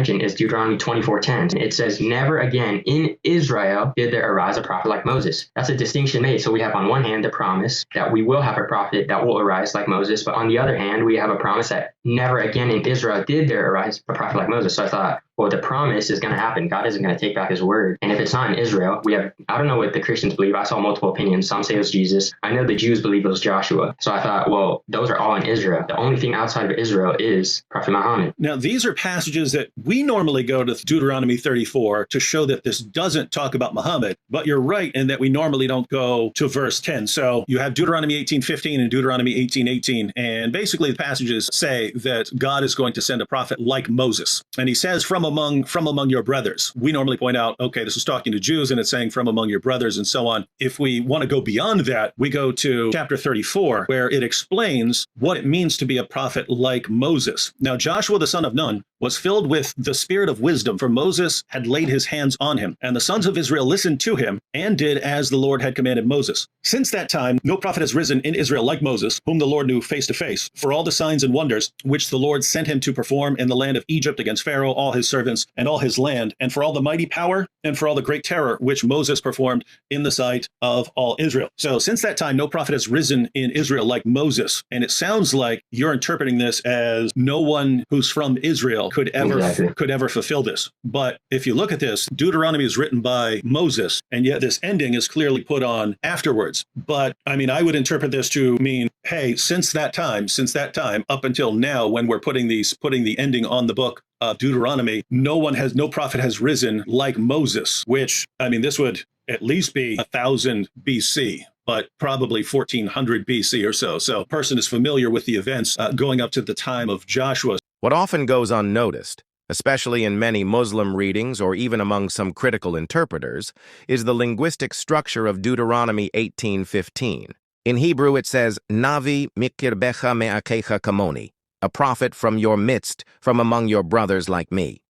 mention is Deuteronomy 24:10. It says, never again in Israel did there arise a prophet like Moses. That's a distinction made. So we have on one hand the promise that we will have a prophet that will arise like Moses, but on the other hand, we have a promise that never again in Israel did there arise a prophet like Moses. So I thought, well, the promise is going to happen. God isn't going to take back his word. And if it's not in Israel, I don't know what the Christians believe. I saw multiple opinions. Some say it was Jesus. I know the Jews believe it was Joshua. So I thought, well, those are all in Israel. The only thing outside of Israel is Prophet Muhammad. Now, these are passages that we normally go to Deuteronomy 34 to show that this doesn't talk about Muhammad, but you're right in that we normally don't go to verse 10. So you have Deuteronomy 18:15 and Deuteronomy 18:18, and basically the passages say that God is going to send a prophet like Moses. And he says, from among your brothers. We normally point out, okay, this is talking to Jews and it's saying from among your brothers and so on. If we want to go beyond that, we go to chapter 34, where it explains what it means to be a prophet like Moses. Now, Joshua, the son of Nun, was filled with the spirit of wisdom, for Moses had laid his hands on him, and the sons of Israel listened to him and did as the Lord had commanded Moses. Since that time, no prophet has risen in Israel like Moses, whom the Lord knew face to face, for all the signs and wonders which the Lord sent him to perform in the land of Egypt against Pharaoh, all his servants, and all his land, and for all the mighty power and for all the great terror which Moses performed in the sight of all Israel. So since that time, no prophet has risen in Israel like Moses. And it sounds like you're interpreting this as no one who's from Israel could ever fulfill this. But if you look at this, Deuteronomy is written by Moses, and yet this ending is clearly put on afterwards. But I mean, I would interpret this to mean, hey, since that time, up until now, when we're putting the ending on the book of Deuteronomy, no prophet has risen like Moses, which, I mean, this would at least be 1000 BC, but probably 1400 BC or so. So a person is familiar with the events going up to the time of Joshua. What often goes unnoticed, especially in many Muslim readings or even among some critical interpreters, is the linguistic structure of Deuteronomy 18:15. In Hebrew, it says, Navi mikirbecha me'akecha kamoni, a prophet from your midst, from among your brothers like me.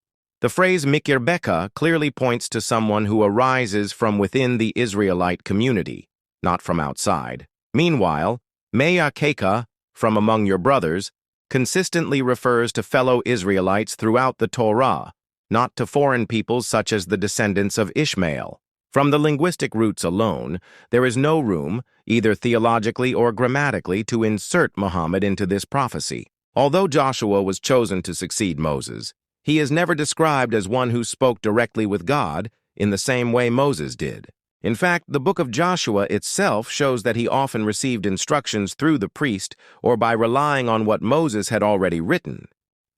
The phrase mikirbecha clearly points to someone who arises from within the Israelite community, not from outside. Meanwhile, me'akecha, from among your brothers, consistently refers to fellow Israelites throughout the Torah, not to foreign peoples such as the descendants of Ishmael. From the linguistic roots alone, there is no room, either theologically or grammatically, to insert Muhammad into this prophecy. Although Joshua was chosen to succeed Moses, he is never described as one who spoke directly with God in the same way Moses did. In fact, the book of Joshua itself shows that he often received instructions through the priest or by relying on what Moses had already written.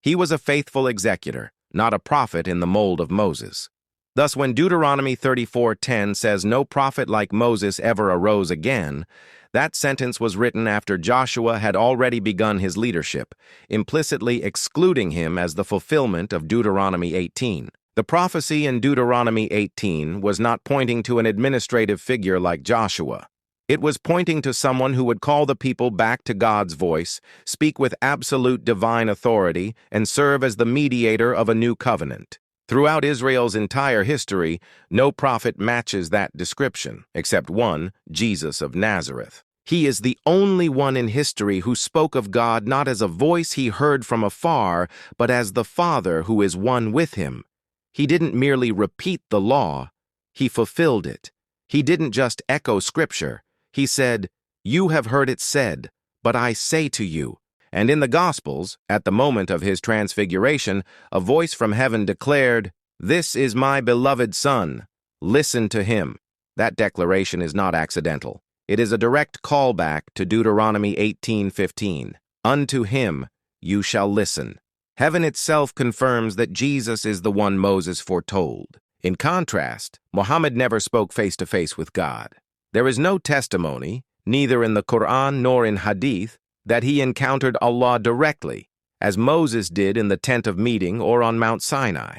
He was a faithful executor, not a prophet in the mold of Moses. Thus, when Deuteronomy 34:10 says no prophet like Moses ever arose again, that sentence was written after Joshua had already begun his leadership, implicitly excluding him as the fulfillment of Deuteronomy 18. The prophecy in Deuteronomy 18 was not pointing to an administrative figure like Joshua. It was pointing to someone who would call the people back to God's voice, speak with absolute divine authority, and serve as the mediator of a new covenant. Throughout Israel's entire history, no prophet matches that description, except one, Jesus of Nazareth. He is the only one in history who spoke of God not as a voice he heard from afar, but as the Father who is one with him. He didn't merely repeat the law, he fulfilled it. He didn't just echo Scripture. He said, "You have heard it said, but I say to you." And in the Gospels, at the moment of his transfiguration, a voice from heaven declared, "This is my beloved Son. Listen to him." That declaration is not accidental. It is a direct callback to Deuteronomy 18:15. Unto him you shall listen. Heaven itself confirms that Jesus is the one Moses foretold. In contrast, Muhammad never spoke face-to-face with God. There is no testimony, neither in the Quran nor in Hadith, that he encountered Allah directly, as Moses did in the tent of meeting or on Mount Sinai.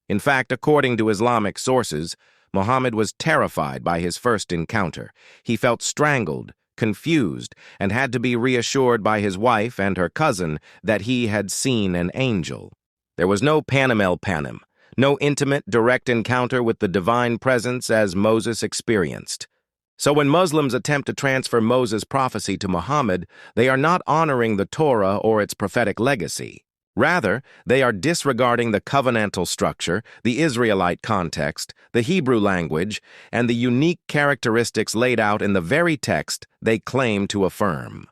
In fact, according to Islamic sources, Muhammad was terrified by his first encounter. He felt strangled, confused, and had to be reassured by his wife and her cousin that he had seen an angel. There was no panem el panem, no intimate, direct encounter with the divine presence as Moses experienced. So when Muslims attempt to transfer Moses' prophecy to Muhammad, they are not honoring the Torah or its prophetic legacy. Rather, they are disregarding the covenantal structure, the Israelite context, the Hebrew language, and the unique characteristics laid out in the very text they claim to affirm.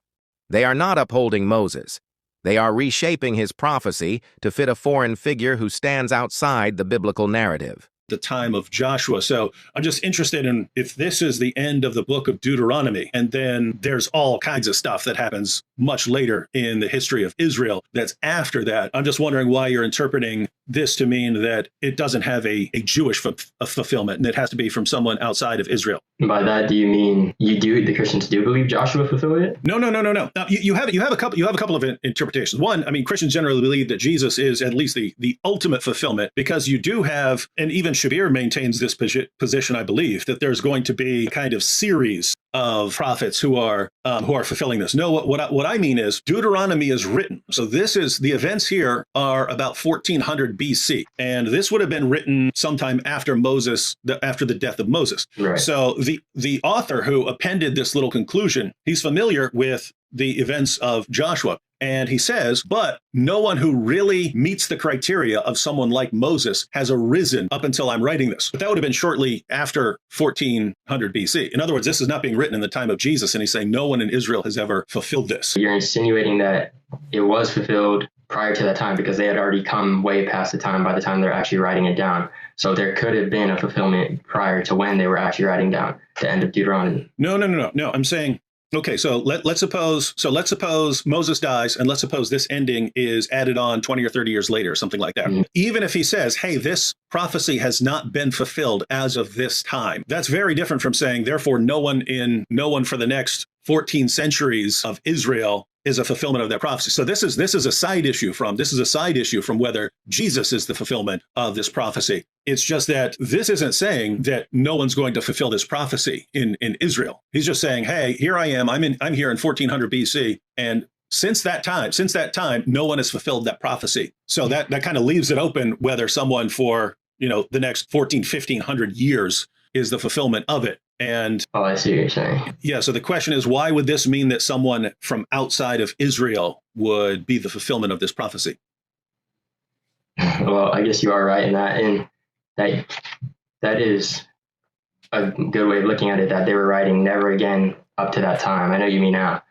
They are not upholding Moses. They are reshaping his prophecy to fit a foreign figure who stands outside the biblical narrative. The time of Joshua. So I'm just interested in if this is the end of the book of Deuteronomy, and then there's all kinds of stuff that happens much later in the history of Israel that's after that. I'm just wondering why you're interpreting this to mean that it doesn't have a Jewish fulfillment and it has to be from someone outside of Israel. And by that, do you mean the Christians do believe Joshua fulfilled it? No. Now, you have a couple of interpretations. One, I mean, Christians generally believe that Jesus is at least the ultimate fulfillment, because you do have, and even Shabir maintains this position, I believe, that there's going to be a kind of series of prophets who are fulfilling this. No, what I mean is Deuteronomy is written. So the events here are about 1400 BC, and this would have been written sometime after after the death of Moses. Right. So the author who appended this little conclusion, he's familiar with the events of Joshua. And he says, but no one who really meets the criteria of someone like Moses has arisen up until I'm writing this. But that would have been shortly after 1400 BC. In other words, this is not being written in the time of Jesus. And he's saying no one in Israel has ever fulfilled this. You're insinuating that it was fulfilled prior to that time because they had already come way past the time by the time they're actually writing it down. So there could have been a fulfillment prior to when they were actually writing down the end of Deuteronomy. No. I'm saying, okay, so let's suppose Moses dies, and let's suppose this ending is added on 20 or 30 years later, or something like that. Mm-hmm. Even if he says, hey, this prophecy has not been fulfilled as of this time, that's very different from saying, therefore, no one for the next 14 centuries of Israel is a fulfillment of that prophecy. So this is a side issue from whether Jesus is the fulfillment of this prophecy. It's just that this isn't saying that no one's going to fulfill this prophecy in Israel. He's just saying, hey, here I am. I'm here in 1400 BC, and since that time, no one has fulfilled that prophecy. So that kind of leaves it open whether someone for the next 1500 years is the fulfillment of it. And I see what you're saying. Yeah. So the question is, why would this mean that someone from outside of Israel would be the fulfillment of this prophecy? Well, I guess you are right in that. And that is a good way of looking at it, that they were writing never again up to that time. I know you mean now.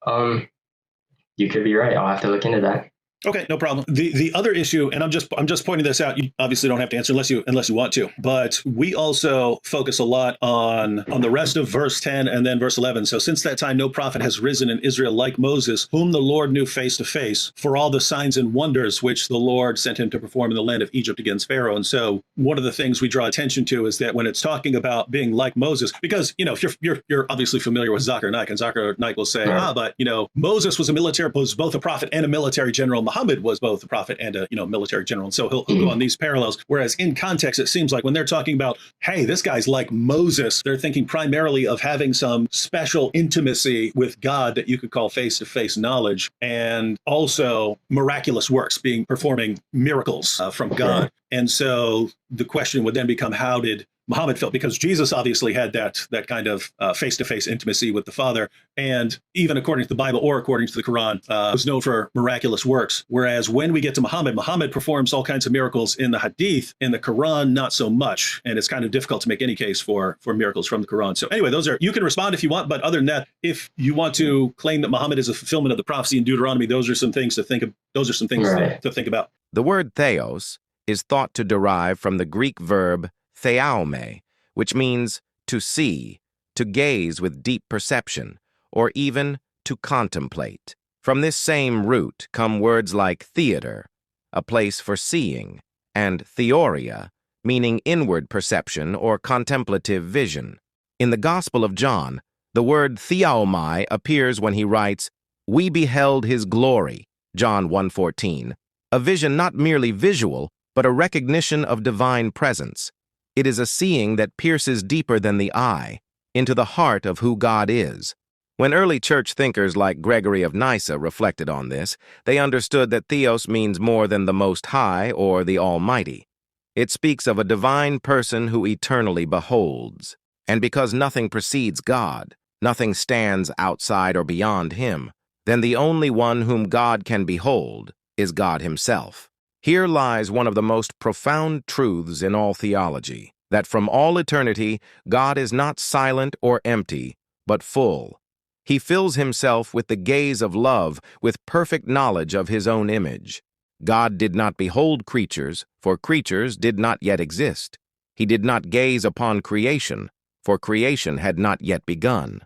You could be right. I'll have to look into that. Okay, no problem. The other issue, and I'm just pointing this out. You obviously don't have to answer unless you want to. But we also focus a lot on the rest of verse 10 and then verse 11. So since that time, no prophet has risen in Israel like Moses, whom the Lord knew face to face, for all the signs and wonders which the Lord sent him to perform in the land of Egypt against Pharaoh. And so one of the things we draw attention to is that when it's talking about being like Moses, because if you're obviously familiar with Zakir Naik, and Zakir Naik will say, but Moses was both a prophet and a military general. Muhammad was both a prophet and a military general. And so he'll go on these parallels. Whereas in context, it seems like when they're talking about, hey, this guy's like Moses, they're thinking primarily of having some special intimacy with God that you could call face-to-face knowledge, and also miraculous works, performing miracles from God. And so the question would then become, how did Muhammad felt? Because Jesus obviously had that kind of face-to-face intimacy with the Father, and even according to the Bible or according to the Quran, was known for miraculous works. Whereas when we get to Muhammad performs all kinds of miracles in the Hadith. In the Quran, not so much, and it's kind of difficult to make any case for miracles from the Quran. So anyway, you can respond if you want, but other than that, if you want to claim that Muhammad is a fulfillment of the prophecy in Deuteronomy, those are some things to think of. To think about. The word theos is thought to derive from the Greek verb theaume, which means to see, to gaze with deep perception, or even to contemplate. From this same root come words like theater, a place for seeing, and theoria, meaning inward perception or contemplative vision. In the Gospel of John, the word theaomai appears when he writes, "We beheld his glory," John 1:14, a vision not merely visual, but a recognition of divine presence. It is a seeing that pierces deeper than the eye, into the heart of who God is. When early church thinkers like Gregory of Nyssa reflected on this, they understood that theos means more than the Most High or the Almighty. It speaks of a divine person who eternally beholds. And because nothing precedes God, nothing stands outside or beyond him, then the only one whom God can behold is God himself. Here lies one of the most profound truths in all theology, that from all eternity, God is not silent or empty, but full. He fills himself with the gaze of love, with perfect knowledge of his own image. God did not behold creatures, for creatures did not yet exist. He did not gaze upon creation, for creation had not yet begun.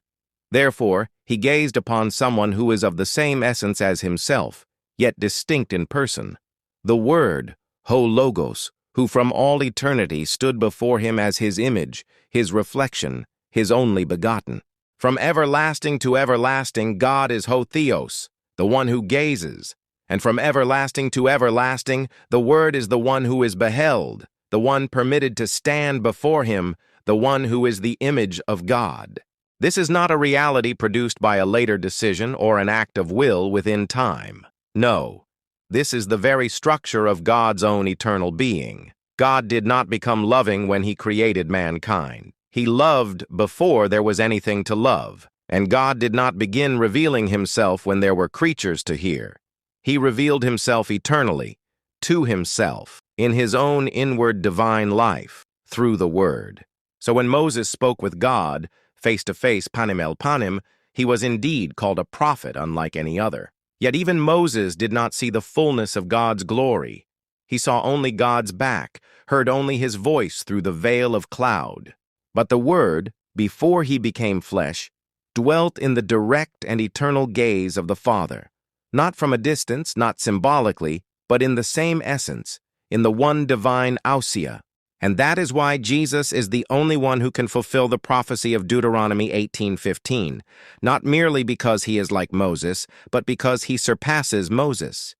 Therefore, he gazed upon someone who is of the same essence as himself, yet distinct in person. The Word, ho logos, who from all eternity stood before him as his image, his reflection, his only begotten. From everlasting to everlasting, God is ho theos, the one who gazes. And from everlasting to everlasting, the Word is the one who is beheld, the one permitted to stand before him, the one who is the image of God. This is not a reality produced by a later decision or an act of will within time. No. This is the very structure of God's own eternal being. God did not become loving when he created mankind. He loved before there was anything to love, and God did not begin revealing himself when there were creatures to hear. He revealed himself eternally, to himself, in his own inward divine life, through the Word. So when Moses spoke with God, face to face, panim el panim, he was indeed called a prophet unlike any other. Yet even Moses did not see the fullness of God's glory. He saw only God's back, heard only his voice through the veil of cloud. But the Word, before he became flesh, dwelt in the direct and eternal gaze of the Father, not from a distance, not symbolically, but in the same essence, in the one divine ousia. And that is why Jesus is the only one who can fulfill the prophecy of Deuteronomy 18:15, not merely because he is like Moses, but because he surpasses Moses.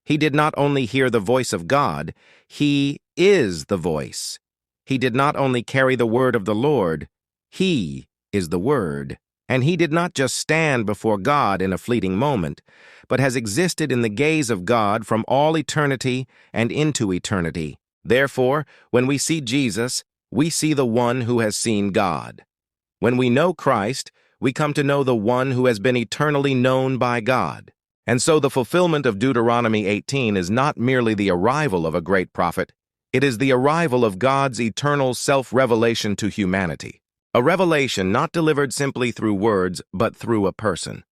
He did not only hear the voice of God, he is the voice. He did not only carry the word of the Lord, he is the Word. And he did not just stand before God in a fleeting moment, but has existed in the gaze of God from all eternity and into eternity. Therefore, when we see Jesus, we see the one who has seen God. When we know Christ, we come to know the one who has been eternally known by God. And so the fulfillment of Deuteronomy 18 is not merely the arrival of a great prophet, it is the arrival of God's eternal self-revelation to humanity. A revelation not delivered simply through words, but through a person.